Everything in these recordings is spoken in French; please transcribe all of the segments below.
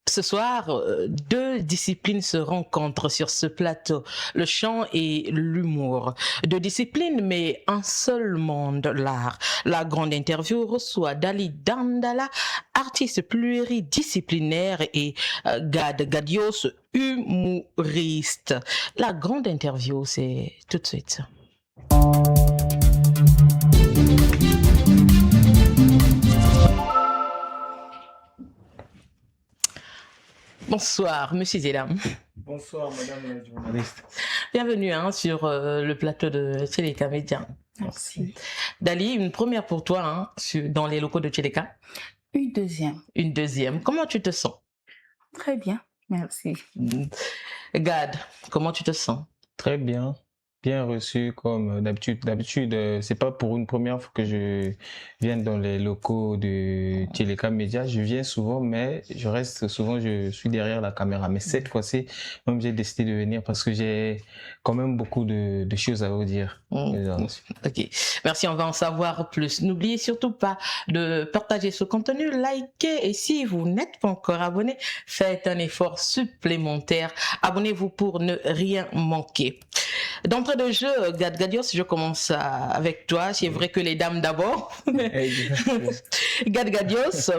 Ce soir, deux disciplines se rencontrent sur ce plateau, le chant et l'humour. Deux disciplines, mais un seul monde, l'art. La grande interview reçoit Dali Dandala, artiste pluridisciplinaire, et Gad Gadios, humoriste. La grande interview, c'est tout de suite. Bonsoir, monsieur Zélam. Bonsoir, madame la journaliste. Bienvenue sur le plateau de Tcheleka Média. Merci. Dali, une première pour toi dans les locaux de Tcheleka. Une deuxième. Une deuxième. Comment tu te sens? Très bien, merci. Gad, comment tu te sens? Très bien. Bien reçu comme d'habitude. D'habitude, c'est pas pour une première fois que je viens dans les locaux de Tcheleka Média. Je viens souvent, mais je reste souvent, je suis derrière la caméra. Mais cette fois-ci, même j'ai décidé de venir parce que j'ai quand même beaucoup de choses à vous dire. Ok, merci, on va en savoir plus. N'oubliez surtout pas de partager ce contenu, liker, et si vous n'êtes pas encore abonné, faites un effort supplémentaire. Abonnez-vous pour ne rien manquer. D'entrée de jeu, Gad Gadios, je commence avec toi. C'est vrai que les dames d'abord. Gad Gadios,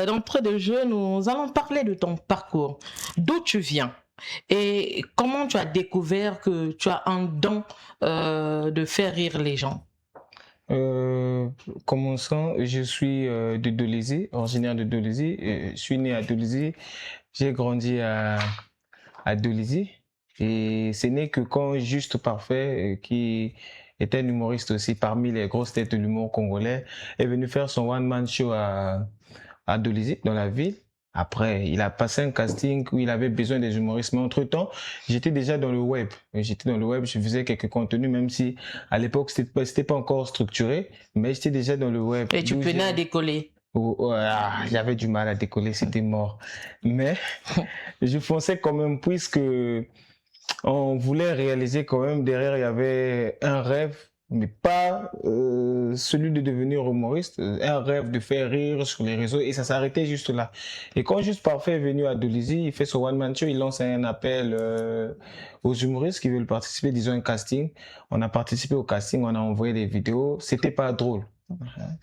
d'entrée de jeu, nous allons parler de ton parcours. D'où tu viens? Et comment tu as découvert que tu as un don de faire rire les gens? Commençons, je suis de Dolésy, originaire de Dolésy. Je suis né à Dolésy. J'ai grandi à Dolésy. Et ce n'est que quand Juste Parfait, qui était un humoriste aussi parmi les grosses têtes de l'humour congolais, est venu faire son one-man show à Dolésy, dans la ville. Après, il a passé un casting où il avait besoin des humoristes. Mais entre-temps, j'étais déjà dans le web. J'étais dans le web, je faisais quelques contenus, même si à l'époque, c'était pas encore structuré, mais j'étais déjà dans le web. Et tu peinais à décoller? J'avais du mal à décoller, c'était mort. Mais je fonçais quand même, puisque on voulait réaliser quand même, derrière il y avait un rêve, mais pas celui de devenir humoriste, un rêve de faire rire sur les réseaux, et ça s'arrêtait juste là. Et quand Juste Parfait est venu à Dolésy, il fait son one man show, il lance un appel aux humoristes qui veulent participer, disons un casting. On a participé au casting, on a envoyé des vidéos, c'était pas drôle.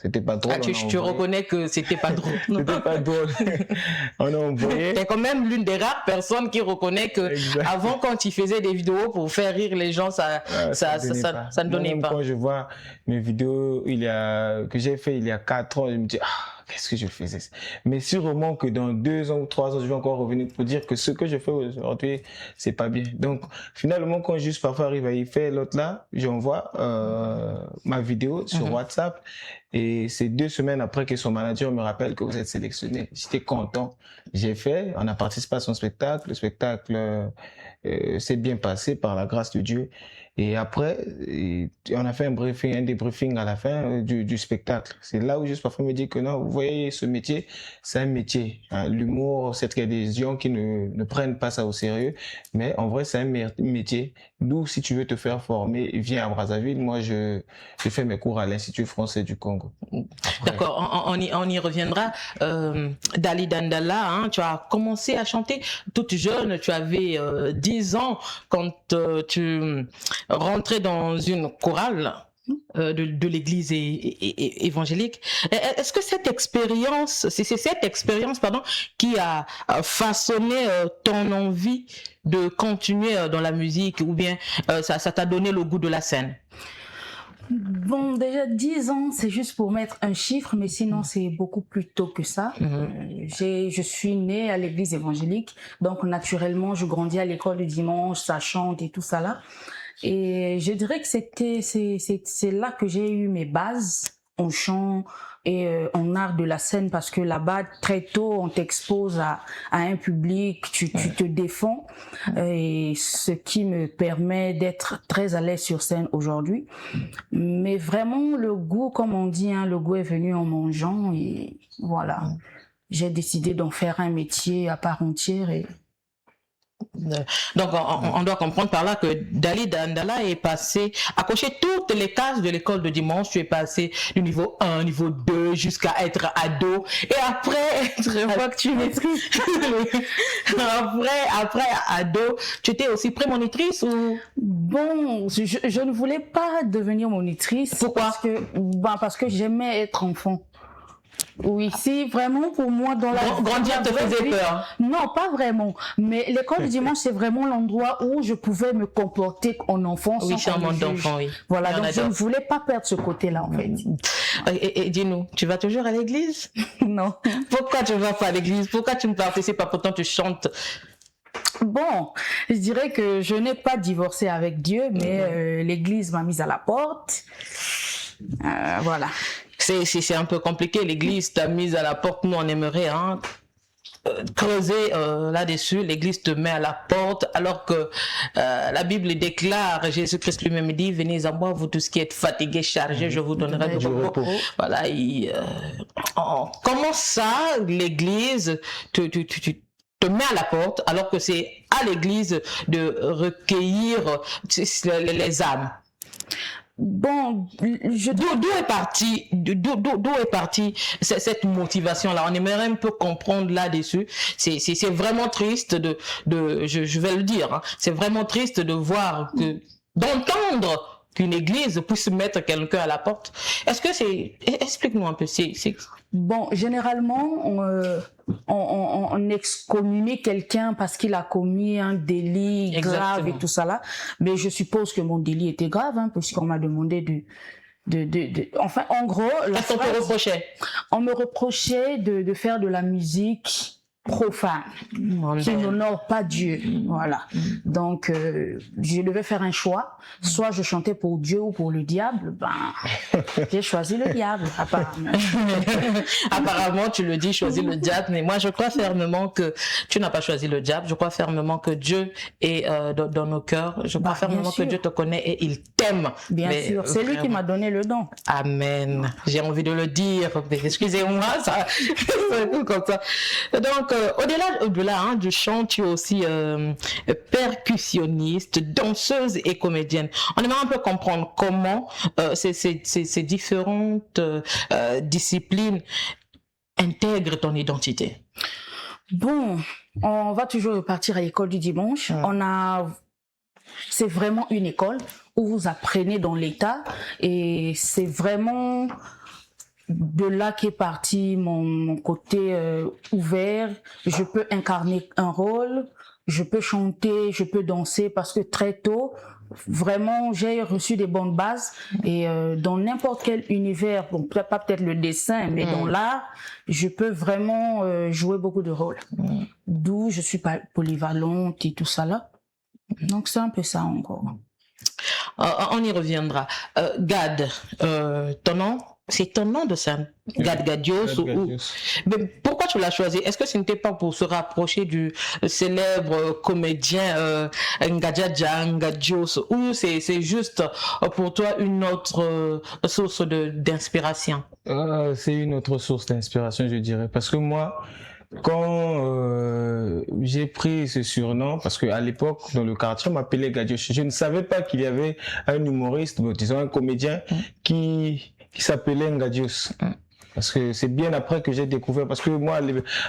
C'était pas drôle. Ah, tu reconnais que c'était pas drôle. C'était pas drôle. On a envoyé. T'es quand même l'une des rares personnes qui reconnaît que avant, quand il faisait des vidéos pour faire rire les gens, ça ne donnait pas. Quand je vois mes vidéos que j'ai fait il y a 4 ans, je me dis qu'est-ce que je faisais? Mais sûrement que dans 2 ans ou 3 ans, je vais encore revenir pour dire que ce que je fais aujourd'hui, c'est pas bien. Donc, finalement, quand Juste Parfait arrive à y faire l'autre là, j'envoie ma vidéo sur WhatsApp. Et c'est 2 semaines après que son manager me rappelle que vous êtes sélectionné. J'étais content. J'ai fait, on a participé à son spectacle. Le spectacle s'est bien passé par la grâce de Dieu. Et après, on a fait un débriefing à la fin du spectacle. C'est là où Juste Parfait me dit que non, vous voyez, ce métier, c'est un métier. Hein. L'humour, c'est qu'il y a des gens qui ne prennent pas ça au sérieux. Mais en vrai, c'est un métier. D'où, si tu veux te faire former, viens à Brazzaville. Moi, je fais mes cours à l'Institut français du Congo. D'accord, on y reviendra. Dali Dandala, tu as commencé à chanter toute jeune, tu avais 10 ans quand tu rentrais dans une chorale de l'église évangélique. Est-ce que cette expérience, c'est cette expérience qui a façonné ton envie de continuer dans la musique, ou bien ça t'a donné le goût de la scène? Bon, déjà 10 ans, c'est juste pour mettre un chiffre, mais sinon c'est beaucoup plus tôt que ça. Je suis née à l'église évangélique, donc naturellement je grandis à l'école le dimanche, ça chante et tout ça là. Et je dirais que c'est là que j'ai eu mes bases en chant et en art de la scène, parce que là-bas très tôt on t'expose à un public, tu te défends, et ce qui me permet d'être très à l'aise sur scène aujourd'hui. Mais vraiment le goût, comme on dit, le goût est venu en mangeant, et voilà, j'ai décidé d'en faire un métier à part entière. Et Donc, on doit comprendre par là que Dali Dandala est passé à cocher toutes les cases de l'école de dimanche. Tu es passé du niveau 1, niveau 2, jusqu'à être ado. Et après être... Fois que tu maîtrises. après ado, tu étais aussi prémonitrice ou... Bon, je ne voulais pas devenir monitrice. Pourquoi? Parce que j'aimais être enfant. Oui, si vraiment pour moi dans la grandir te faisait peur. Non, pas vraiment. Mais l'école du dimanche, c'est vraiment l'endroit où je pouvais me comporter en enfant. Oui, c'est un monde d'enfant, oui. Voilà, donc je ne voulais pas perdre ce côté-là, en fait. Et dis-nous, tu vas toujours à l'église? Non. Pourquoi tu ne vas pas à l'église? Pourquoi tu ne participes pas? Pourtant, tu chantes. Bon, je dirais que je n'ai pas divorcé avec Dieu, mais l'église m'a mise à la porte. Voilà. C'est un peu compliqué, l'église t'a mise à la porte, nous on aimerait creuser là-dessus, l'église te met à la porte alors que la Bible déclare, Jésus-Christ lui-même dit, venez à moi vous tous qui êtes fatigués, chargés, je vous donnerai du repos. Voilà, comment ça l'église te met à la porte alors que c'est à l'église de recueillir les âmes? Bon, d'où est partie cette motivation-là? On aimerait un peu comprendre là-dessus. C'est vraiment triste je vais le dire, hein, c'est vraiment triste de voir d'entendre qu'une église puisse mettre quelqu'un à la porte. Explique-nous un peu. Bon, généralement, on excommunie quelqu'un parce qu'il a commis un délit grave et tout ça là. Mais je suppose que mon délit était grave, hein, puisqu'on m'a demandé enfin, en gros, qu'est-ce qu'on te reprochait? On me reprochait de faire de la musique profane, qui n'honore pas Dieu. Voilà. Donc, je devais faire un choix. Soit je chantais pour Dieu ou pour le diable. J'ai choisi le diable, apparemment. Apparemment, tu le dis, choisis le diable. Mais moi, je crois fermement que tu n'as pas choisi le diable. Je crois fermement que Dieu est dans nos cœurs. Je crois fermement que Dieu te connaît et il t'aime. Bien sûr. C'est lui qui m'a donné le don. Amen. J'ai envie de le dire. Excusez-moi, ça. Comme ça. Donc, au-delà du chant, tu es aussi percussionniste, danseuse et comédienne. On aimerait un peu comprendre comment ces différentes disciplines intègrent ton identité. Bon, on va toujours repartir à l'école du dimanche. C'est vraiment une école où vous apprenez dans l'état et c'est vraiment de là qu'est parti mon côté ouvert. Je peux incarner un rôle, je peux chanter, je peux danser parce que très tôt, vraiment, j'ai reçu des bonnes bases et dans n'importe quel univers, bon, pas peut-être le dessin, mais dans l'art, je peux vraiment jouer beaucoup de rôles. D'où je suis polyvalente et tout ça là. Donc c'est un peu ça encore. On y reviendra. Gad, ton nom? C'est ton nom de scène, Gad Gadios. Mais pourquoi tu l'as choisi? Est-ce que ce n'était pas pour se rapprocher du célèbre comédien Ngadja Ngadios, ou c'est juste pour toi une autre source d'inspiration? C'est une autre source d'inspiration, je dirais, parce que moi, quand j'ai pris ce surnom, parce qu'à l'époque, dans le quartier, on m'appelait Gadios. Je ne savais pas qu'il y avait un humoriste, disons un comédien, qui s'appelait Ngadios. Parce que c'est bien après que j'ai découvert, parce que moi,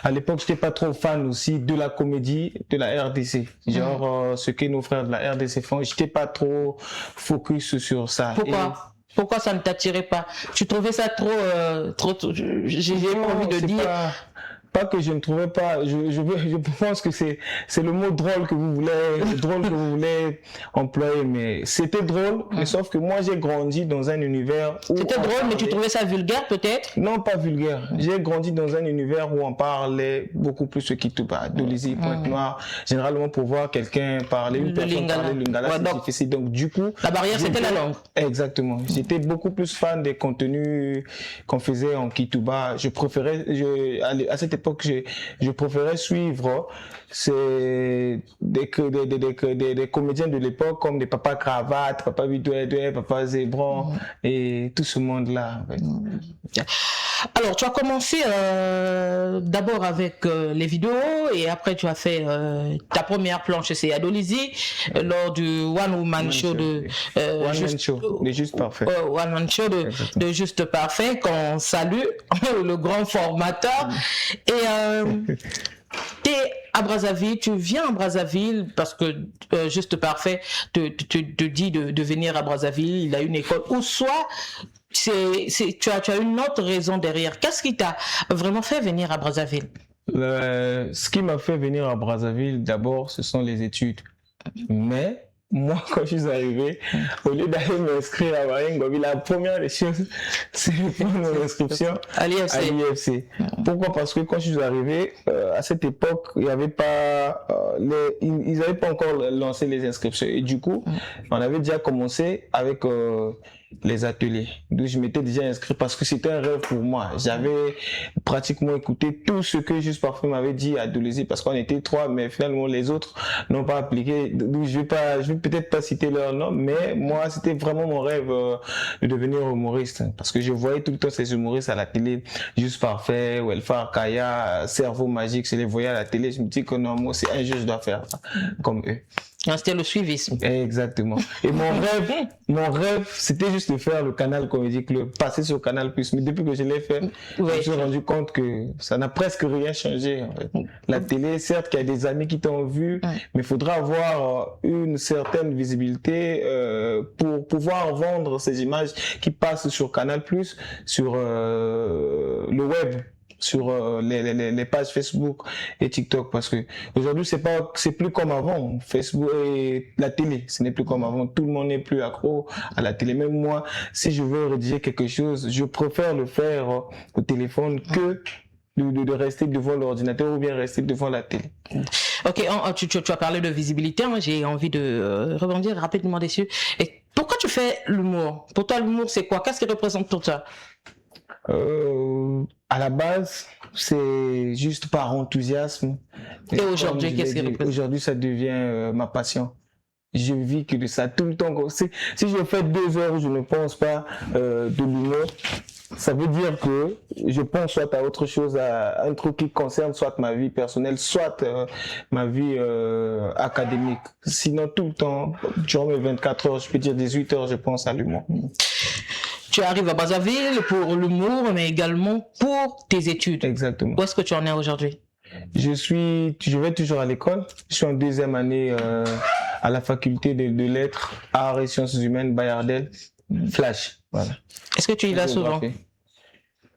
à l'époque, j'étais pas trop fan aussi de la comédie de la RDC. Genre, ce que nos frères de la RDC font, j'étais pas trop focus sur ça. Pourquoi ça ne t'attirait pas? Tu trouvais ça trop j'ai pas envie de dire. Pas que je ne trouvais pas, je pense que c'est le mot drôle que vous voulez employer, mais c'était drôle, mais sauf que moi j'ai grandi dans un univers où c'était drôle, mais tu trouvais ça vulgaire peut-être? Non, pas vulgaire. J'ai grandi dans un univers où on parlait beaucoup plus ce qui te parle, de l'Isie, Pointe-Noire. Généralement, pour voir quelqu'un parler, une personne parler lingala, c'est difficile. Donc du coup, la barrière c'était la langue. Exactement. J'étais beaucoup plus fan des contenus qu'on faisait en Kituba. Je préférais, à cette époque, je préférais suivre des comédiens de l'époque comme des Papa Cravate, Papa Bidoué, Papa Zébron et tout ce monde-là. En fait. Alors, tu as commencé d'abord avec les vidéos et après tu as fait ta première planche, c'est Adolisi, lors du One Woman Show de Juste Parfait. One Man Show de Juste Parfait, qu'on salue, le grand formateur. Et t'es à Brazzaville, tu viens à Brazzaville parce que Juste Parfait te dit de venir à Brazzaville, il a une école, ou soit tu as une autre raison derrière. Qu'est-ce qui t'a vraiment fait venir à Brazzaville? Ce qui m'a fait venir à Brazzaville, d'abord, ce sont les études. Mais moi, quand je suis arrivé, au lieu d'aller m'inscrire à Wayengobi, la première des choses, c'est de prendre mon inscription à l'IFC. Pourquoi? Parce que quand je suis arrivé, à cette époque, il y avait pas, ils n'avaient pas encore lancé les inscriptions. Et du coup, on avait déjà commencé avec les ateliers. Donc je m'étais déjà inscrit parce que c'était un rêve pour moi. J'avais pratiquement écouté tout ce que Juste Parfait m'avait dit à Dolezi parce qu'on était 3, mais finalement les autres n'ont pas appliqué. Donc je vais peut-être pas citer leur nom, mais moi c'était vraiment mon rêve de devenir humoriste parce que je voyais tout le temps ces humoristes à la télé, Juste Parfait, Welfare, Kaya, Cerveau Magique, je les voyais à la télé. Je me dis que non, moi c'est un jour je dois faire ça comme eux. C'était le suivisme. Exactement. Et mon rêve, c'était juste de faire le Canal Comedy Club, passer sur Canal+. Mais depuis que je l'ai fait, je me suis rendu compte que ça n'a presque rien changé. En fait. La télé, certes, qu'il y a des amis qui t'ont vu, mais il faudra avoir une certaine visibilité pour pouvoir vendre ces images qui passent sur Canal+, sur le web, sur les pages Facebook et TikTok, parce que aujourd'hui c'est plus comme avant. Facebook et la télé, ce n'est plus comme avant. Tout le monde n'est plus accro à la télé. Même moi, si je veux rédiger quelque chose, je préfère le faire au téléphone que de rester devant l'ordinateur ou bien rester devant la télé. Ok, tu as parlé de visibilité, hein, j'ai envie de rebondir rapidement dessus. Et pourquoi tu fais l'humour? Pour toi, l'humour, c'est quoi? Qu'est-ce qui représente pour toi? À la base, c'est juste par enthousiasme. Et aujourd'hui, qu'est-ce qui représente? Aujourd'hui, ça devient ma passion. Je vis que de ça tout le temps. Si je fais 2 heures où je ne pense pas de l'humour, ça veut dire que je pense soit à autre chose, à un truc qui concerne soit ma vie personnelle, soit ma vie académique. Sinon, tout le temps, durant mes 24 heures, je peux dire 18 heures, je pense à l'humour. Tu arrives à Brazzaville pour l'humour, mais également pour tes études. Exactement. Où est-ce que tu en es aujourd'hui? Je vais toujours à l'école. Je suis en 2e année à la faculté de lettres, arts et sciences humaines, Bayardel, Flash. Voilà. Est-ce que tu y vas souvent?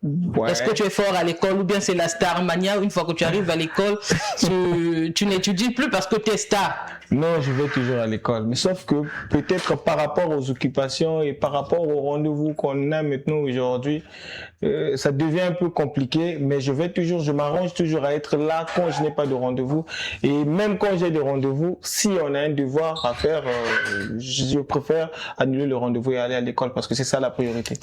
Ouais. Est-ce que tu es fort à l'école ou bien c'est la star mania? Une fois que tu arrives à l'école, tu n'étudies plus parce que tu es star. Non, je vais toujours à l'école. Mais sauf que peut-être par rapport aux occupations et par rapport aux rendez-vous qu'on a maintenant aujourd'hui, ça devient un peu compliqué. Mais je m'arrange toujours à être là quand je n'ai pas de rendez-vous. Et même quand j'ai des rendez-vous, si on a un devoir à faire, je préfère annuler le rendez-vous et aller à l'école parce que c'est ça la priorité.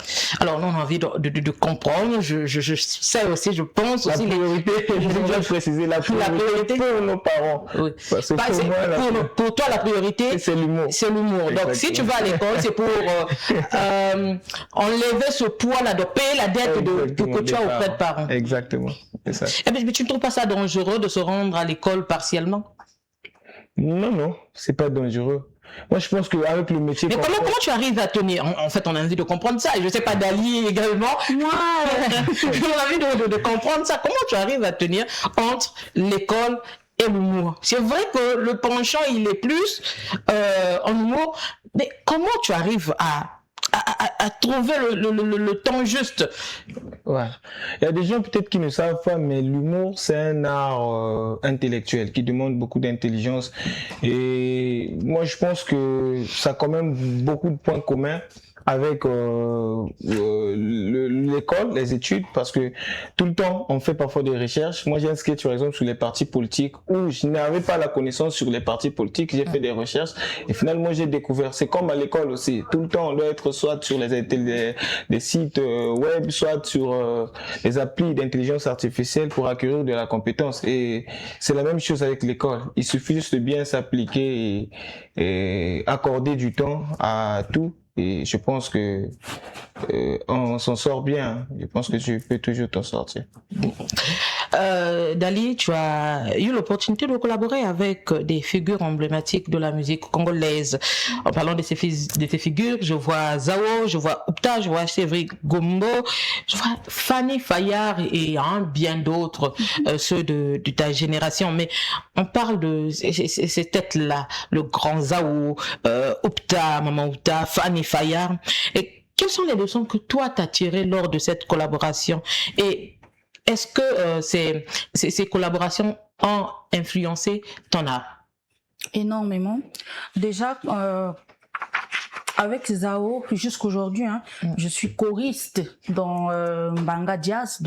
Alors, on a envie de comprendre. Je sais aussi, je pense aussi. La priorité, je dois préciser, la priorité pour nos parents. Oui. Parce que pour toi, la priorité, c'est l'humour. C'est l'humour. Donc, si tu vas à l'école, c'est pour enlever ce poids-là, de payer la dette que tu as auprès de parents. Exactement, c'est ça. Mais tu ne trouves pas ça dangereux de se rendre à l'école partiellement? Non, c'est pas dangereux. Moi, je pense qu'avec le métier... Mais comment tu arrives à tenir? En fait, on a envie de comprendre ça. Et je sais pas, Dali également. Moi, j'ai envie de comprendre ça. Comment tu arrives à tenir entre l'école et l'humour? C'est vrai que le penchant, il est plus en humour. Mais comment tu arrives à trouver le temps juste? Ouais. Il y a des gens peut-être qui ne savent pas, mais l'humour, c'est un art intellectuel qui demande beaucoup d'intelligence. Et moi, je pense que ça a quand même beaucoup de points communs avec l'école, les études, parce que tout le temps, on fait parfois des recherches. Moi, j'ai un sketch, par exemple, sur les partis politiques, où je n'avais pas la connaissance sur les partis politiques, j'ai fait des recherches, et finalement, j'ai découvert. C'est comme à l'école aussi. Tout le temps, on doit être soit sur des sites web, soit sur les applis d'intelligence artificielle pour acquérir de la compétence. Et c'est la même chose avec l'école. Il suffit juste de bien s'appliquer et accorder du temps à tout. Et je pense que on s'en sort bien. Je pense que tu peux toujours t'en sortir. Dali, tu as eu l'opportunité de collaborer avec des figures emblématiques de la musique congolaise. En parlant de ces figures, je vois Zao, je vois Oupta, je vois Sévric Gombo, je vois Fanny Fayard et bien d'autres, ceux de ta génération. Mais on parle de ces têtes-là, le grand Zao, Oupta, Maman Oupta, Fanny Fayard. Et quelles sont les leçons que toi t'as tirées lors de cette collaboration? Et est-ce que ces collaborations ont influencé ton art? Énormément. Déjà, avec Zao, jusqu'aujourd'hui, je suis choriste dans Mbanga Jazz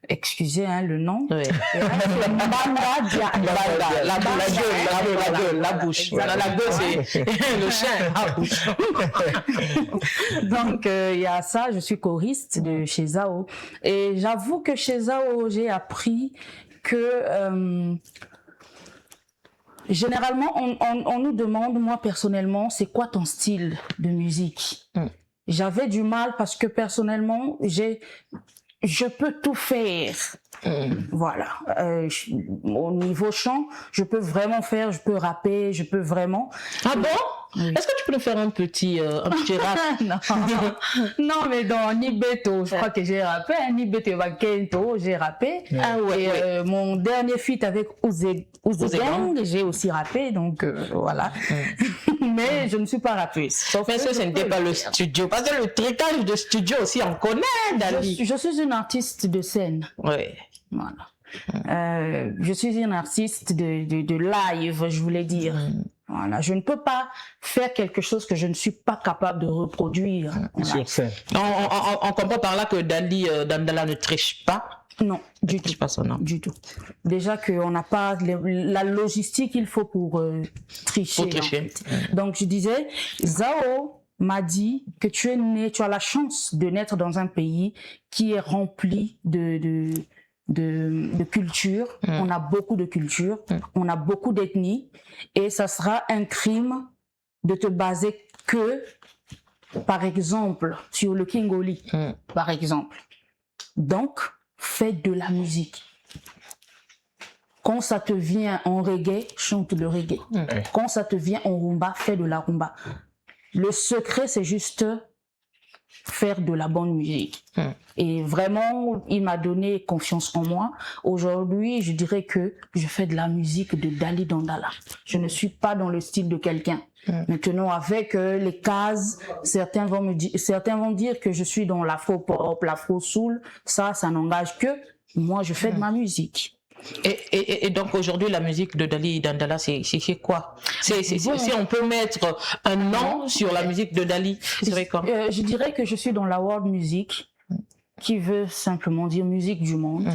excusez le nom. Oui. Mbanga Jazz. La bouche. La gueule, c'est le chien, la bouche. Donc, il y a ça, je suis choriste de chez Zao. Et j'avoue que chez Zao, j'ai appris que... généralement, on nous demande, moi personnellement, c'est quoi ton style de musique? J'avais du mal parce que personnellement, je peux tout faire. Voilà. Au niveau chant, je peux vraiment faire, je peux rapper, je peux vraiment. Ah bon? Oui. Est-ce que tu peux nous faire un petit rap? Non, mais dans Nibeto, je crois que j'ai rappé. Nibeto Wakento, j'ai rappé. Ah ouais. Et mon dernier feat avec Ouzegang, j'ai aussi rappé. Donc voilà. Mais je ne suis pas rappeuse. Mais ça, ce n'était pas le studio. Parce que le tricage de studio aussi, on connaît, Dali. Je suis une artiste de scène. Oui. Voilà. Je suis une artiste de live, je voulais dire. Voilà, je ne peux pas faire quelque chose que je ne suis pas capable de reproduire. Voilà. Sur scène. On comprend par là que Dali Dandala ne triche pas. Non, du tout. Pas son nom. Du tout. Déjà qu'on n'a pas la logistique qu'il faut pour tricher. Pour tricher. En fait. Donc je disais, Zao m'a dit que tu as la chance de naître dans un pays qui est rempli de culture. On a beaucoup de culture, on a beaucoup d'ethnies, et ça sera un crime de te baser que, par exemple, sur le Kingoli, par exemple. Donc, fais de la musique. Quand ça te vient en reggae, chante le reggae. Quand ça te vient en rumba, fais de la rumba. Le secret, c'est juste faire de la bonne musique. Et vraiment, il m'a donné confiance en moi. Aujourd'hui, je dirais que je fais de la musique de Dali Dandala. Je ne suis pas dans le style de quelqu'un. Maintenant, avec les cases, certains vont dire que je suis dans l'afro-pop, l'afro-soul. Ça n'engage que moi, je fais de ma musique. Et donc aujourd'hui la musique de Dali Dandala c'est quoi? Si on peut mettre un nom sur la musique de Dali, c'est vrai quoi? Je dirais que je suis dans la world music, qui veut simplement dire musique du monde.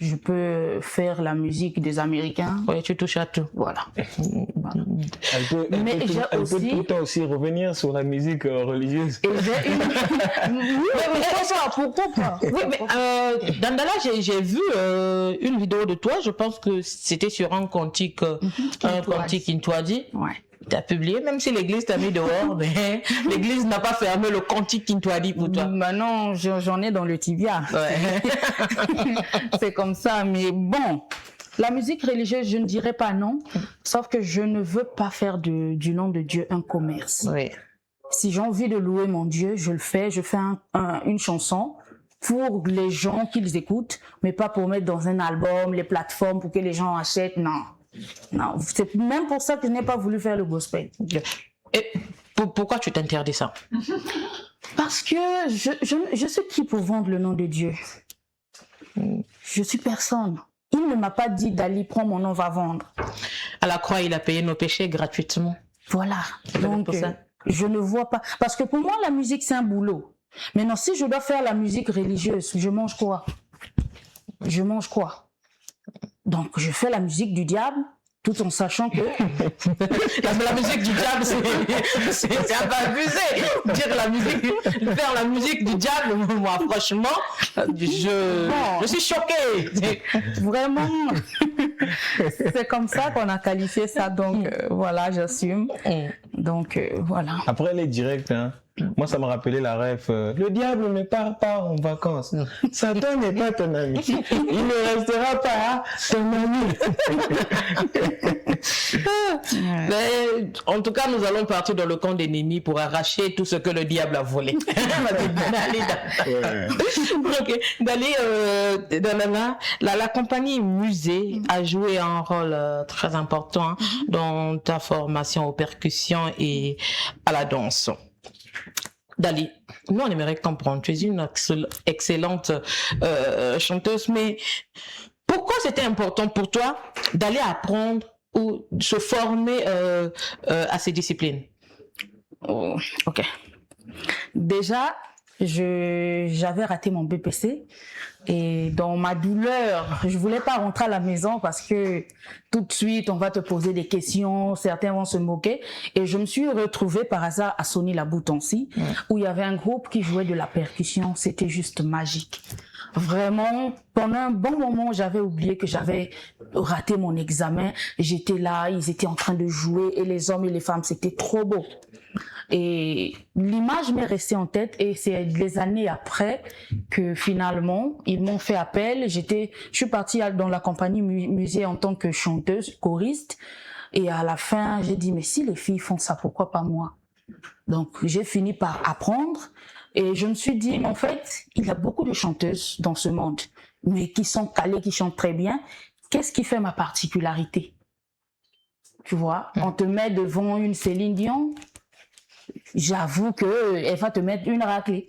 Je peux faire la musique des Américains. Oui, tu touches à tout. Voilà. Elle peut pourtant aussi revenir sur la musique religieuse. Pourquoi pas? Oui, mais Dandala, j'ai vu une vidéo de toi, je pense que c'était sur un cantique Kintwadi. Ouais. Tu as publié, même si l'église t'a mis dehors, mais l'église n'a pas fermé le cantique Kintwadi pour toi. Maintenant, j'en ai dans le tibia. Ouais. C'est comme ça, mais bon. La musique religieuse, je ne dirais pas non, sauf que je ne veux pas faire du nom de Dieu un commerce. Oui. Si j'ai envie de louer mon Dieu, je le fais. Je fais une chanson pour les gens qu'ils écoutent, mais pas pour mettre dans un album, les plateformes pour que les gens achètent. Non. Non, c'est même pour ça que je n'ai pas voulu faire le gospel. Et pourquoi tu t'interdis ça? Parce que je suis qui pour vendre le nom de Dieu? Je suis personne. Il ne m'a pas dit Dali, prends mon nom, va vendre. À la croix, il a payé nos péchés gratuitement. Voilà. Donc, je ne vois pas. Parce que pour moi, la musique, c'est un boulot. Maintenant, si je dois faire la musique religieuse, je mange quoi? Je mange quoi? Donc, je fais la musique du diable, tout en sachant que... la musique du diable, c'est un peu abusé. Faire la musique du diable, moi, franchement, je suis choquée. Vraiment, c'est comme ça qu'on a qualifié ça, donc voilà, j'assume. Donc, voilà. Après, les directs, hein. Moi, ça me rappelait la ref. Le diable ne part pas en vacances. Satan n'est pas ton ami. Il ne restera pas ton ami. Mais, en tout cas, nous allons partir dans le camp d'ennemis pour arracher tout ce que le diable a volé. Ok. Dali, la compagnie Musée a joué un rôle très important dans ta formation aux percussions et à la danse. Dali, nous on aimerait comprendre, tu es une excellente chanteuse, mais pourquoi c'était important pour toi d'aller apprendre ou se former à ces disciplines? Oh, ok. Déjà, j'avais raté mon BPC et dans ma douleur, je voulais pas rentrer à la maison parce que tout de suite on va te poser des questions, certains vont se moquer et je me suis retrouvée par hasard à Sony-la-Boutoncy où il y avait un groupe qui jouait de la percussion, c'était juste magique. Vraiment, pendant un bon moment, j'avais oublié que j'avais raté mon examen. J'étais là, ils étaient en train de jouer et les hommes et les femmes, c'était trop beau. Et l'image m'est restée en tête et c'est des années après que finalement, ils m'ont fait appel. Je suis partie dans la compagnie Musée en tant que chanteuse, choriste. Et à la fin, j'ai dit, mais si les filles font ça, pourquoi pas moi? Donc, j'ai fini par apprendre. Et je me suis dit, en fait, il y a beaucoup de chanteuses dans ce monde, mais qui sont calées, qui chantent très bien. Qu'est-ce qui fait ma particularité? Tu vois, on te met devant une Céline Dion, j'avoue qu'elle va te mettre une raclée.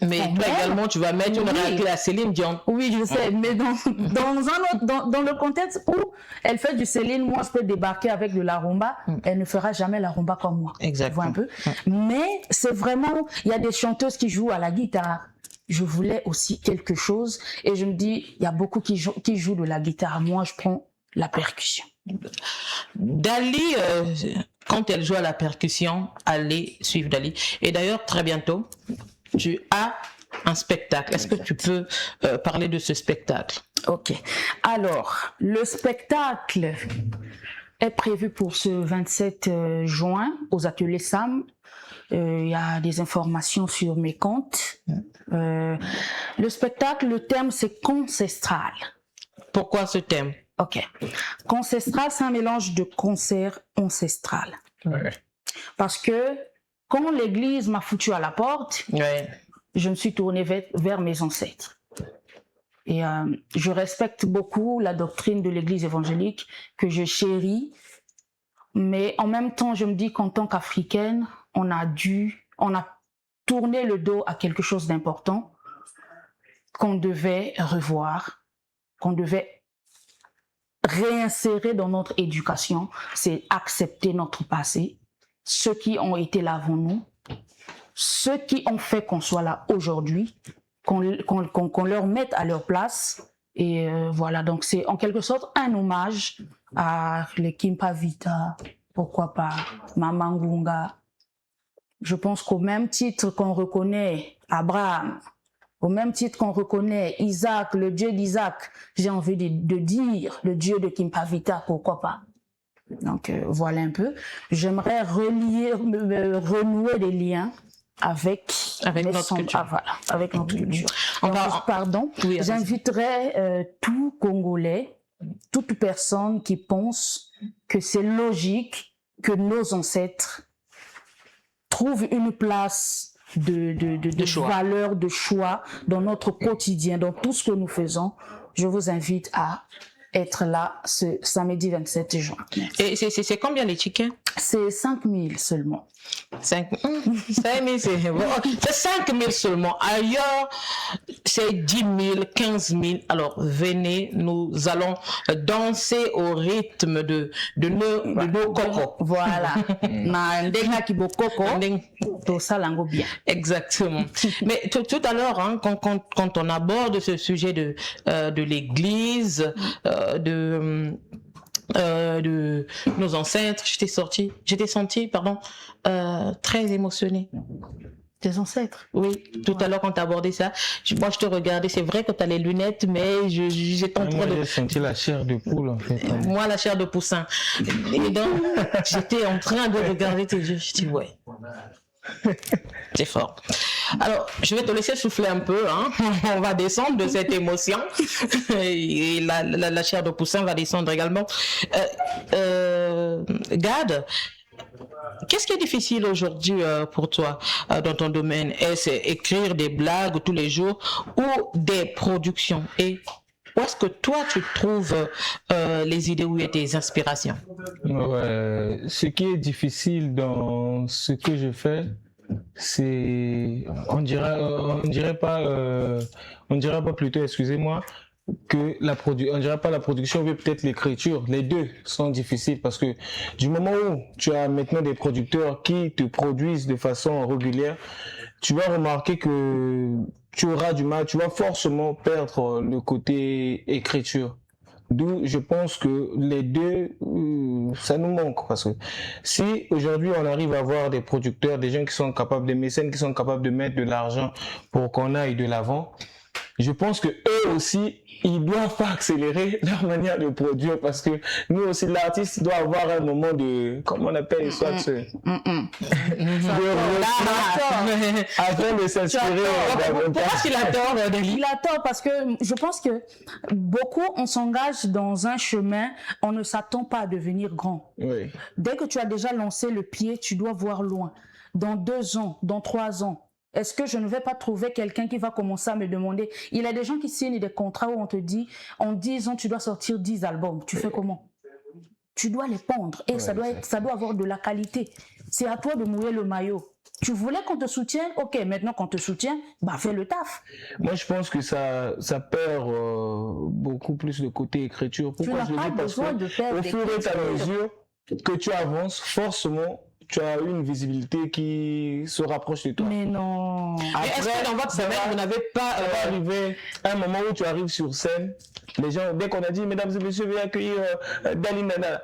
Mais toi également, tu vas mettre une raclée à Céline Dion. Oui, je sais, mais dans le contexte où elle fait du Céline, moi je peux débarquer avec de la rumba, elle ne fera jamais la rumba comme moi. Exactement. Tu vois un peu. Mais c'est vraiment, il y a des chanteuses qui jouent à la guitare. Je voulais aussi quelque chose et je me dis, il y a beaucoup qui jouent de la guitare. Moi, je prends la percussion. Dali, quand elle joue à la percussion, allez suivre Dali. Et d'ailleurs, très bientôt, tu as un spectacle. Est-ce que tu peux parler de ce spectacle? Ok. Alors, le spectacle est prévu pour ce 27 juin aux ateliers SAM. Il y a des informations sur mes comptes. Le spectacle, le thème, c'est concestral. Pourquoi ce thème? Ok. Concestral, c'est un mélange de concert ancestral. Ouais. Parce que quand l'église m'a foutu à la porte, je me suis tournée vers mes ancêtres. Et je respecte beaucoup la doctrine de l'église évangélique que je chéris. Mais en même temps, je me dis qu'en tant qu'Africaine, on a tourné le dos à quelque chose d'important qu'on devait revoir, qu'on devait réinsérer dans notre éducation, c'est accepter notre passé, ceux qui ont été là avant nous, ceux qui ont fait qu'on soit là aujourd'hui, qu'on leur mette à leur place. Et voilà, donc c'est en quelque sorte un hommage à les Kimpavita, pourquoi pas Mama Ngunga. Je pense qu'au même titre qu'on reconnaît Abraham, au même titre qu'on reconnaît Isaac, le Dieu d'Isaac, j'ai envie de dire le Dieu de Kimpavita, pourquoi pas. Donc voilà un peu. J'aimerais renouer des liens avec notre culture. Voilà, avec notre culture. Pardon, oui, j'inviterais tout Congolais, toute personne qui pense que c'est logique que nos ancêtres trouvent une place de valeur, de choix dans notre quotidien, dans tout ce que nous faisons. Je vous invite à être là ce samedi 27 juin. Et c'est combien les tickets? C'est 5 000 seulement. 5 000, c'est bon. C'est 5 000 seulement. Ailleurs, c'est 10 000, 15 000. Alors, venez, nous allons danser au rythme de nos cocos. Voilà. Exactement. Mais tout à l'heure, hein, quand on aborde ce sujet de l'église, de nos ancêtres, j'étais sentie, très émotionnée. Tes ancêtres. Oui, tout à l'heure quand tu as abordé ça, moi je te regardais, c'est vrai que tu as les lunettes, mais j'étais en train Moi, de... j'ai senti la chair de poule, en fait. Moi, la chair de poussin. Et donc, j'étais en train de regarder tes yeux. Je dis, ouais. C'est fort. Alors, je vais te laisser souffler un peu. Hein. On va descendre de cette émotion. Et la chair de poussin va descendre également. Gad, qu'est-ce qui est difficile aujourd'hui pour toi dans ton domaine? Est-ce écrire des blagues tous les jours ou des productions? Et où est-ce que toi tu trouves les idées ou tes inspirations? Ouais, ce qui est difficile dans ce que je fais, c'est, on dirait pas plutôt, excusez-moi, on dirait pas la production, mais peut-être l'écriture. Les deux sont difficiles parce que du moment où tu as maintenant des producteurs qui te produisent de façon régulière, tu vas remarquer que tu auras du mal, tu vas forcément perdre le côté écriture. D'où je pense que les deux, ça nous manque parce que si aujourd'hui on arrive à avoir des producteurs, des gens qui sont capables, des mécènes qui sont capables de mettre de l'argent pour qu'on aille de l'avant, je pense que eux aussi, ils doivent pas accélérer leur manière de produire parce que nous aussi, l'artiste doit avoir un moment de, comment on appelle, soit afin de s'inspirer. Pourquoi il a tort, il a tort parce que je pense que beaucoup, on s'engage dans un chemin, on ne s'attend pas à devenir grand. Oui. Dès que tu as déjà lancé le pied, tu dois voir loin. Dans 2 ans, dans 3 ans, est-ce que je ne vais pas trouver quelqu'un qui va commencer à me demander? Il y a des gens qui signent des contrats où on te dit, en 10 ans, tu dois sortir 10 albums. Tu fais comment? Tu dois les pondre et ça doit avoir de la qualité. C'est à toi de mouiller le maillot. Tu voulais qu'on te soutienne? Ok, maintenant qu'on te soutient, bah fais le taf. Moi, je pense que ça perd beaucoup plus de côté écriture. Pourquoi je le dis? Parce que au fur et à mesure que tu avances, forcément, tu as une visibilité qui se rapproche de toi. Mais non. Après, est-ce que dans votre semaine, vous n'avez pas arrivé à un moment où tu arrives sur scène, les gens, dès qu'on a dit, mesdames et messieurs, veuillez accueillir Dali Nana,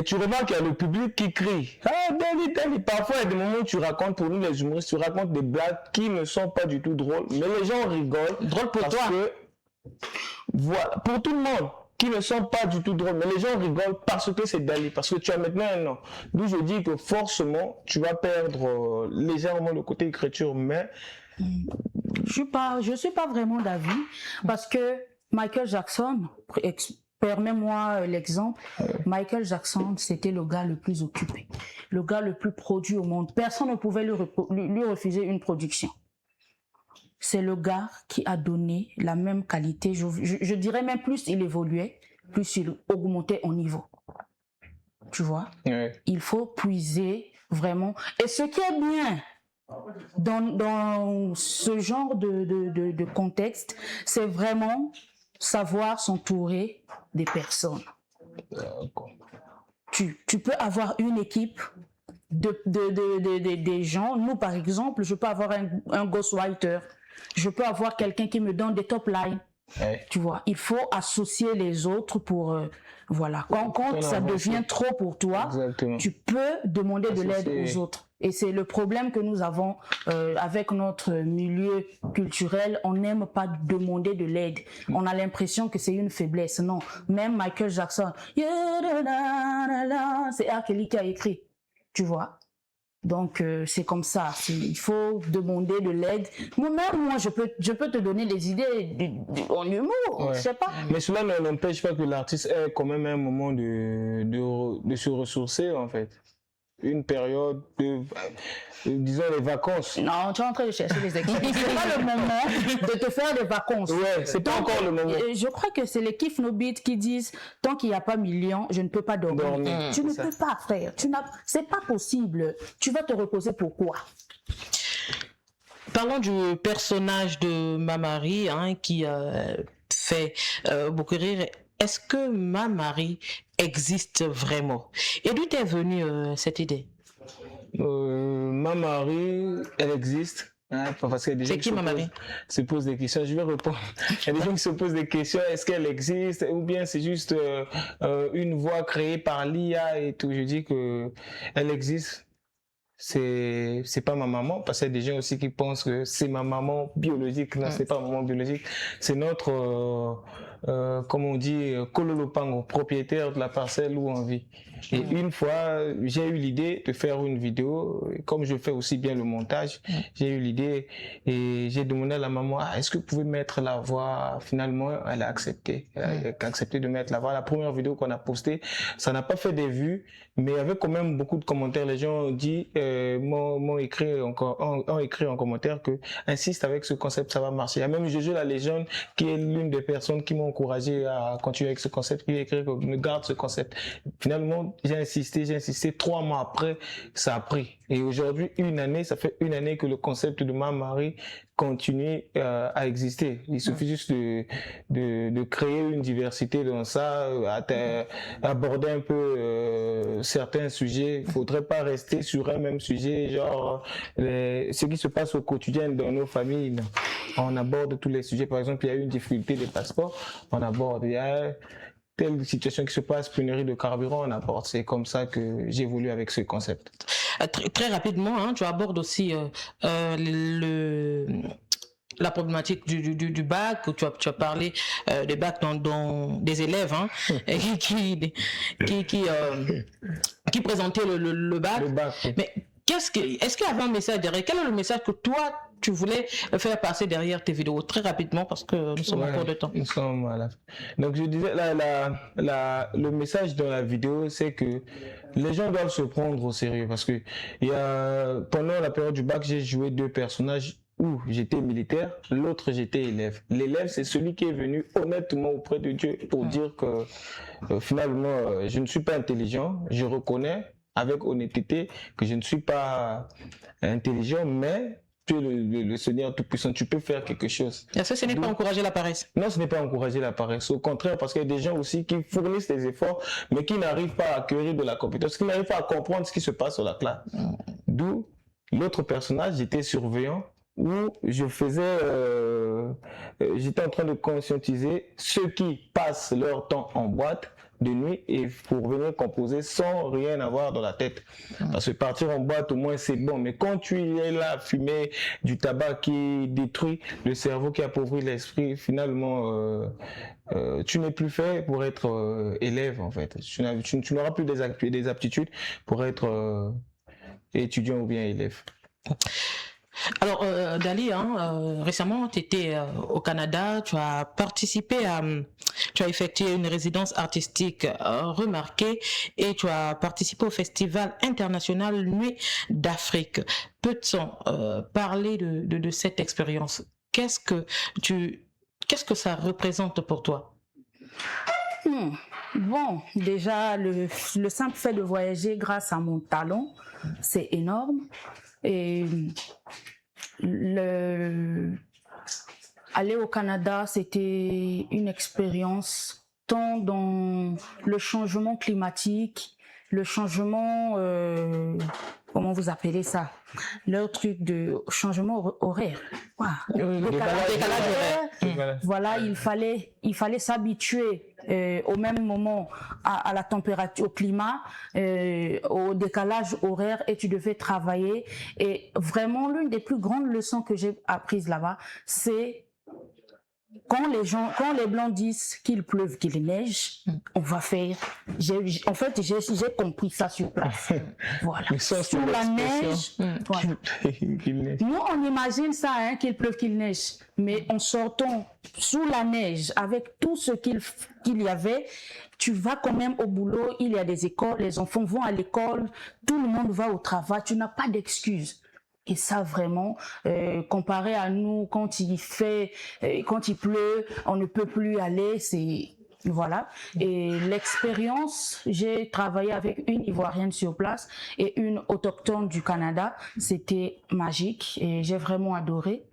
tu remarques qu'il y a le public qui crie, ah, Dali, Dali. Parfois, il y a des moments où tu racontes, pour nous les humoristes, tu racontes des blagues qui ne sont pas du tout drôles, mais les gens rigolent. Drôle pour toi. Voilà, pour tout le monde. Qui ne sont pas du tout drôles, mais les gens rigolent parce que c'est Dali, parce que tu as maintenant un an. D'où je dis que forcément, tu vas perdre légèrement le côté écriture, mais... Je suis pas vraiment d'avis, parce que Michael Jackson, permets-moi l'exemple, Michael Jackson, c'était le gars le plus occupé, le gars le plus produit au monde. Personne ne pouvait lui refuser une production. C'est le gars qui a donné la même qualité. Je dirais même plus il évoluait, plus il augmentait en niveau. Tu vois? Oui. Il faut puiser vraiment. Et ce qui est bien dans ce genre de contexte, c'est vraiment savoir s'entourer des personnes. Tu peux avoir une équipe des gens. Nous, par exemple, je peux avoir un ghostwriter. Je peux avoir quelqu'un qui me donne des top lines. Ouais. Tu vois, il faut associer les autres pour voilà. Quand ça devient trop pour toi, exactement, tu peux demander de l'aide aux autres. Et c'est le problème que nous avons avec notre milieu culturel. On n'aime pas demander de l'aide. On a l'impression que c'est une faiblesse. Non, même Michael Jackson, c'est R. Kelly qui a écrit. Tu vois. Donc c'est comme ça, il faut demander de l'aide. Moi je peux te donner des idées en humour, ouais. Je sais pas. Mais cela n'empêche pas que l'artiste ait quand même un moment de se ressourcer en fait. Une période disons les vacances. Non, tu es en train de chercher les excuses. C'est pas le moment de te faire des vacances. Ouais, c'est pas encore le moment. Je crois que c'est les Kiff No Beat qui disent tant qu'il n'y a pas million, je ne peux pas dormir. Tu ne peux pas, frère. C'est pas possible. Tu vas te reposer pourquoi? Parlons du personnage de Mame-Marie qui fait beaucoup rire. Est-ce que Mame-Marie existe vraiment? Et d'où t'es venue cette idée? Mame-Marie, elle existe. Hein, parce qu'il y a des gens qui se posent des questions. Je vais répondre. Il y a des gens qui se posent des questions. Est-ce qu'elle existe? Ou bien c'est juste une voix créée par l'IA et tout. Je dis que elle existe. c'est pas ma maman, parce qu'il y a des gens aussi qui pensent que c'est ma maman biologique. Non, c'est pas ma maman biologique, c'est notre comme on dit, Kololopango, propriétaire de la parcelle où on vit. Et une fois, j'ai eu l'idée de faire une vidéo, comme je fais aussi bien le montage, j'ai eu l'idée et j'ai demandé à la maman, est-ce que vous pouvez mettre la voix? Finalement, elle a accepté. Elle a accepté de mettre la voix. La première vidéo qu'on a postée, ça n'a pas fait des vues, mais il y avait quand même beaucoup de commentaires. Les gens ont dit, m'ont écrit en commentaire que insiste avec ce concept, ça va marcher. Il y a même Jojo la légende qui est l'une des personnes qui m'ont encouragé à continuer avec ce concept, qui a écrit que me garde ce concept. Finalement, j'ai insisté. 3 mois après, ça a pris. Et aujourd'hui, ça fait une année que le concept de Ma Marie continue à exister. Il suffit juste de créer une diversité dans ça, aborder un peu certains sujets. Il faudrait pas rester sur un même sujet, genre ce qui se passe au quotidien dans nos familles. On aborde tous les sujets. Par exemple, il y a eu une difficulté des passeports, on aborde. Il y a telle situation qui se passe, pénurie de carburant, on aborde. C'est comme ça que j'évolue avec ce concept. Très rapidement, hein, tu abordes aussi la problématique du bac. Tu as parlé des bacs dans des élèves qui présentaient le bac. Le bac, oui. Mais est-ce qu'il y avait un message derrière? Quel est le message que toi tu voulais faire passer derrière tes vidéos? Très rapidement, parce que nous sommes en cours de temps. Nous sommes à la fin. Donc je disais, le message dans la vidéo, c'est que les gens doivent se prendre au sérieux, parce que pendant la période du bac, j'ai joué 2 personnages où j'étais militaire, l'autre j'étais élève. L'élève, c'est celui qui est venu honnêtement auprès de Dieu pour dire que finalement, je ne suis pas intelligent, je reconnais avec honnêteté que je ne suis pas intelligent, mais tu es le Seigneur Tout-Puissant, tu peux faire quelque chose. Est-ce que ce n'est pas encourager la paresse? Non, ce n'est pas encourager la paresse. Au contraire, parce qu'il y a des gens aussi qui fournissent des efforts, mais qui n'arrivent pas à acquérir de la compétence, qui n'arrivent pas à comprendre ce qui se passe sur la classe. D'où l'autre personnage, j'étais surveillant, où j'étais en train de conscientiser ceux qui passent leur temps en boîte de nuit et pour venir composer sans rien avoir dans la tête. Parce que partir en boîte, au moins, c'est bon. Mais quand tu es là, fumer du tabac qui détruit le cerveau, qui appauvrit l'esprit, finalement, tu n'es plus fait pour être élève, en fait. Tu n'auras plus des aptitudes pour être étudiant ou bien élève. Alors, Dali, récemment, tu étais au Canada, tu as participé tu as effectué une résidence artistique remarquée et tu as participé au Festival international Nuit d'Afrique. Peut-on parler de cette expérience? Qu'est-ce que ça représente pour toi? Bon, déjà, le simple fait de voyager grâce à mon talent, c'est énorme. Et aller au Canada, c'était une expérience tant dans le changement climatique, le changement, comment vous appelez ça? Leur truc de changement horaire. Wow. Décalage horaire. Voilà, il fallait s'habituer au même moment à la température, au climat, au décalage horaire, et tu devais travailler. Et vraiment, l'une des plus grandes leçons que j'ai apprises là-bas, c'est quand les Blancs disent qu'il pleuve, qu'il neige, on va faire. En fait, j'ai compris ça sur place. Voilà. Sous la neige. Voilà. Nous, on imagine ça, qu'il pleuve, qu'il neige. Mais en sortant sous la neige, avec tout ce qu'il y avait, tu vas quand même au boulot. Il y a des écoles, les enfants vont à l'école, tout le monde va au travail. Tu n'as pas d'excuses. Et ça, vraiment, comparé à nous, quand il pleut, on ne peut plus aller, voilà. Et l'expérience, j'ai travaillé avec une Ivoirienne sur place et une autochtone du Canada. C'était magique et j'ai vraiment adoré.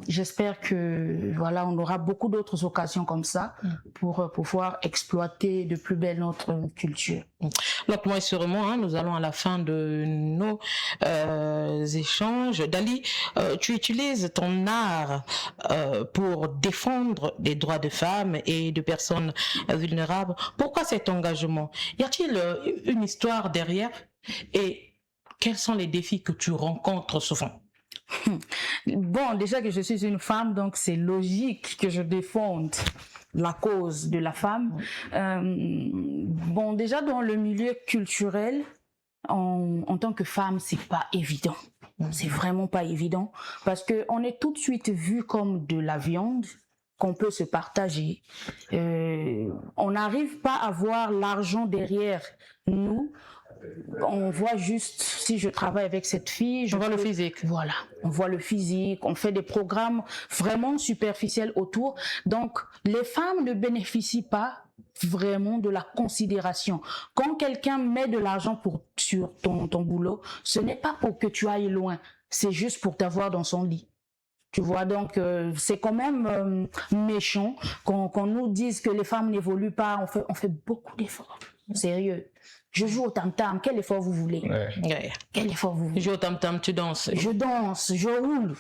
J'espère que voilà, on aura beaucoup d'autres occasions comme ça pour pouvoir exploiter de plus belle notre culture. Donc moi sûrement, nous allons à la fin de nos échanges. Dali, tu utilises ton art pour défendre les droits de femmes et de personnes vulnérables. Pourquoi cet engagement? Y a-t-il une histoire derrière? Et quels sont les défis que tu rencontres souvent? Bon, déjà que je suis une femme, donc c'est logique que je défende la cause de la femme. Bon, déjà dans le milieu culturel, en tant que femme, c'est pas évident. C'est vraiment pas évident parce que on est tout de suite vu comme de la viande qu'on peut se partager. On n'arrive pas à voir l'argent derrière nous. On voit juste, si je travaille avec cette fille, On voit le physique. Voilà, on voit le physique, on fait des programmes vraiment superficiels autour. Donc, les femmes ne bénéficient pas vraiment de la considération. Quand quelqu'un met de l'argent sur ton boulot, ce n'est pas pour que tu ailles loin, c'est juste pour t'avoir dans son lit. Tu vois, donc c'est quand même méchant qu'on nous dise que les femmes n'évoluent pas. On fait beaucoup d'efforts, sérieux. Je joue au tam-tam, quel effort vous voulez? Ouais. Quel effort vous voulez? Je joue au tam-tam, tu danses. Je danse, je roule.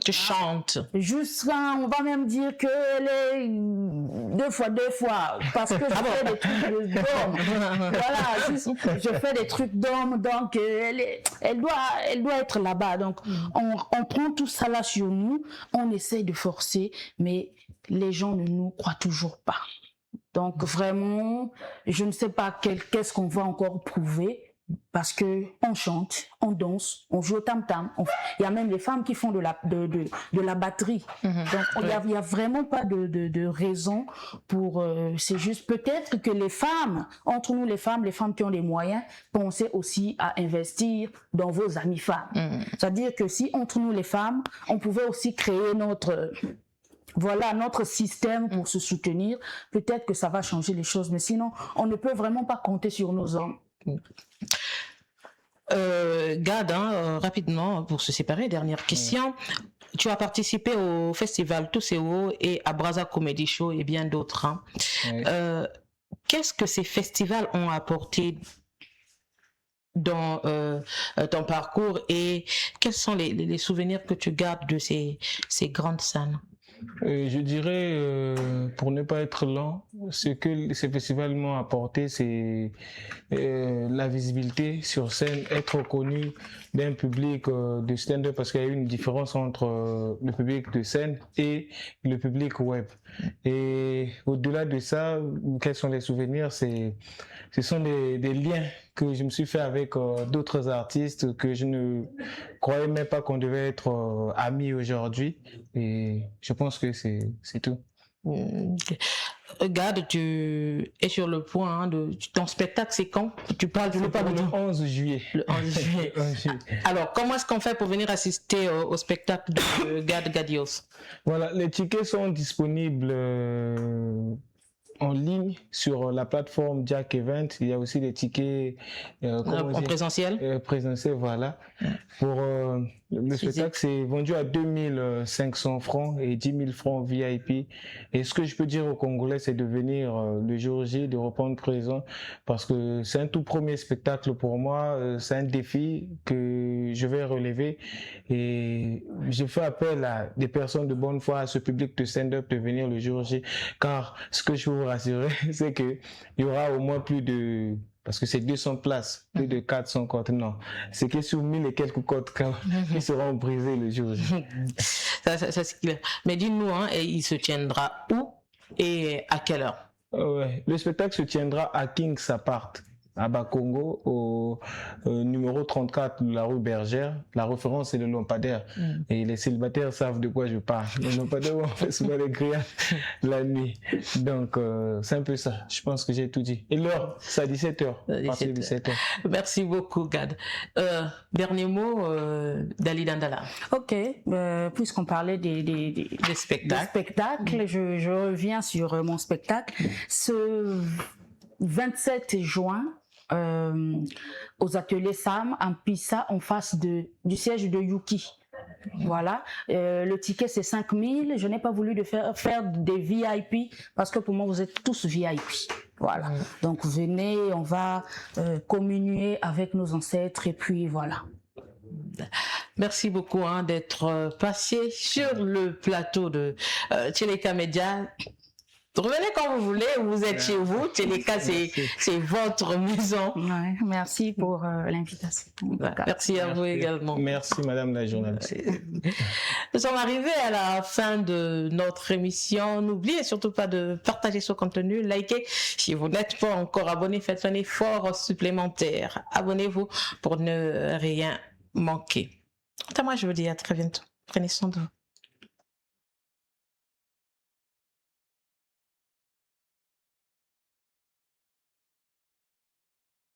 Tu chantes. Jusqu'à, on va même dire qu'elle est deux fois, parce que je fais des trucs d'homme. Voilà, je fais des trucs d'homme, donc elle doit être là-bas. Donc, on prend tout ça là sur nous, on essaie de forcer, mais les gens ne nous croient toujours pas. Donc, vraiment, je ne sais pas qu'est-ce qu'on va encore prouver. Parce que on chante, on danse, on joue au tam-tam. Il y a même les femmes qui font de la batterie. Donc il y a vraiment pas de raison pour. C'est juste peut-être que les femmes, entre nous les femmes qui ont les moyens, pensez aussi à investir dans vos amies femmes. C'est-à-dire que si entre nous les femmes, on pouvait aussi créer notre système pour se soutenir, peut-être que ça va changer les choses. Mais sinon, on ne peut vraiment pas compter sur nos hommes. Gad, rapidement, pour se séparer, dernière question. Tu as participé au festival Touséo et à Brazza Comedy Show et bien d'autres. Qu'est-ce que ces festivals ont apporté dans ton parcours et quels sont les souvenirs que tu gardes de ces grandes scènes? Je dirais, pour ne pas être lent, ce que ces festivals m'ont apporté, c'est la visibilité sur scène, être connu d'un public de stand-up, parce qu'il y a eu une différence entre le public de scène et le public web. Et au-delà de ça, quels sont les souvenirs? Ce sont des liens que je me suis fait avec d'autres artistes que je ne croyais même pas qu'on devait être amis aujourd'hui. Et je pense que c'est tout. Regarde, tu es sur le point de ton spectacle, c'est quand? Tu parles du le 11 juillet. Le 11 juillet. Alors, comment est-ce qu'on fait pour venir assister au spectacle de Gad Gadios? Voilà, les tickets sont disponibles en ligne sur la plateforme Jack Event. Il y a aussi des tickets en présentiel. Présentiel, voilà. Pour le spectacle, c'est vendu à 2500 francs et 10 000 francs VIP. Et ce que je peux dire aux Congolais, c'est de venir le jour J, de reprendre présent, parce que c'est un tout premier spectacle pour moi. C'est un défi que je vais relever. Et je fais appel à des personnes de bonne foi, à ce public de stand-up, de venir le jour J. Car ce que je peux vous rassurer, c'est qu'il y aura au moins plus de... Parce que c'est 200 places, plus de 400 cotes. Non, c'est que sur 1000 et quelques cotes qui seront brisées le jour J. Ça, c'est clair. Mais dis-nous, il se tiendra où et à quelle heure? Ouais. Le spectacle se tiendra à King's Apart, à Bakongo, au numéro 34 de la rue Bergère. La référence, c'est le lampadaire. Et les célibataires savent de quoi je parle. Le lampadaire, on fait souvent les grillades la nuit. Donc, c'est un peu ça. Je pense que j'ai tout dit. Et l'heure, c'est à 17h. 17h. Merci beaucoup, Gad. Dernier mot, Dali Dandala. Ok, puisqu'on parlait des spectacles, je reviens sur mon spectacle. Ce 27 juin, aux ateliers Sam, en Pissa, en face du siège de Yuki. Voilà, le ticket c'est 5000. Je n'ai pas voulu faire des VIP parce que pour moi vous êtes tous VIP. Voilà, donc venez, on va communier avec nos ancêtres et puis voilà. Merci beaucoup d'être passé sur le plateau de Tcheleka Media. Revenez quand vous voulez, vous êtes chez vous. Téléka, c'est votre maison. Ouais, merci pour l'invitation. Merci à vous également. Merci, madame la journaliste. Nous sommes arrivés à la fin de notre émission. N'oubliez surtout pas de partager ce contenu, liker. Si vous n'êtes pas encore abonné, faites un effort supplémentaire. Abonnez-vous pour ne rien manquer. Quant à moi, je vous dis à très bientôt. Prenez soin de vous.